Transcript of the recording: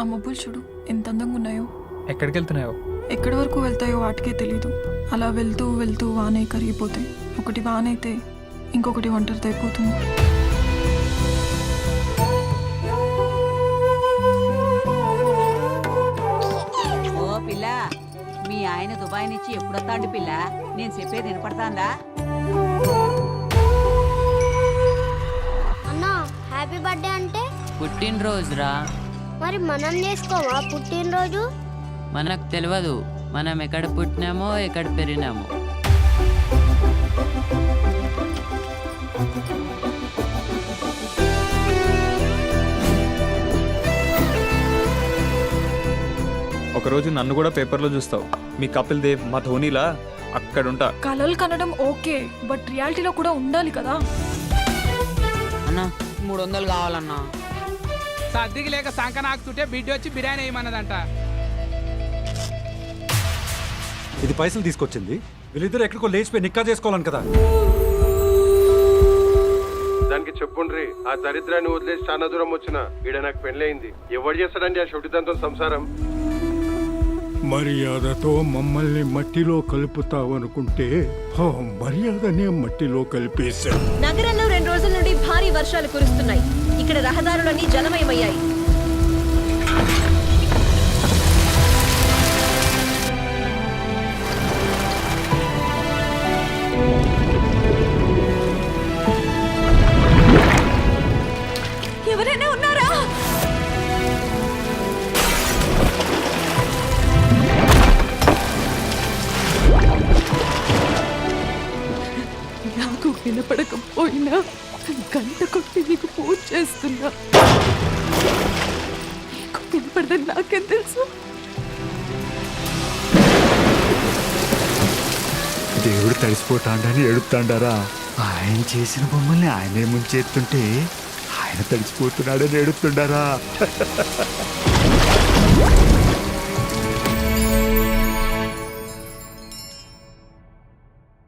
ఆ మబ్బులు చూడు ఎంత అందంగా ఉన్నాయో. ఎక్కడికి వెళ్తున్నాయో? ఎక్కడి వరకు వెళ్తాయో వాటికే తెలీదు. అలా వెళ్తూ వెళ్తూ వానే కరిగిపోతాయి. ఒకటి వానైతే ఇంకొకటి ఒంటరితో అయిపోతుంది. ఓ పిల్ల, మీ ఆయన దుబాయ్ నుంచి ఎప్పుడొస్తాండి పిల్ల? నేను చెప్పేది వినపడతాందా? అన్నా హ్యాపీ బర్త్డే అంటే పుట్టినరోజురా. మరి మనం చేసుకోవా పుట్టినరోజు? మనకు తెలియదు మనం ఎక్కడ పుట్టినామో ఎక్కడ పెరిగినామో. ఒకరోజు నన్ను కూడా పేపర్లో చూస్తావు. మీ కపిల్ దేవ్ మా ధోనిలా అక్కడుంటా. కలలు కనడం ఓకే, బట్ రియాలిటీలో కూడా ఉండాలి కదా. అన్నా 300 కావాలన్నా. సర్దికి లేక సంక నాకుతుంటే బిడ్డ వచ్చి బిర్యానీ వేయమన్నదంట. ఇది పైసలు తీసుకొచ్చింది. వీళ్ళిద్దరు ఎక్కడికో లేచిపోయి నిక్కా చేసుకోవాలని కదా. దానికి చెప్పుండ్రి, ఆ దరిద్రాన్ని వదిలేసి చాలా దూరం వచ్చిన ఈడ నాకు పెళ్ళయింది. ఎవరు చేస్తాడండి ఆ షొటిదంతో సంసారం? మర్యాదతో మమ్మల్ని మట్టిలో కలుపుతావనుకుంటే మర్యాదనే మట్టిలో కలిపేశా. నగరంలో 2 రోజుల నుండి భారీ వర్షాలు కురుస్తున్నాయి. ఇక్కడ రహదారులన్నీ జలమయమయ్యాయి. ఎవరైనా ఉన్నారా? నాకు వినపడకపోయినా గంట కొట్టి నీకు పూజ చేస్తున్నా. నీకు వినపడదని నాకేం తెలుసు? దేవుడు తడిసిపోతాడని ఏడుపుతాండారా? ఆయన చేసిన బొమ్మల్ని ఆయనే ముంచేస్తుంటే ఆయన తడిసిపోతున్నాడని ఏడుపుతుండారా?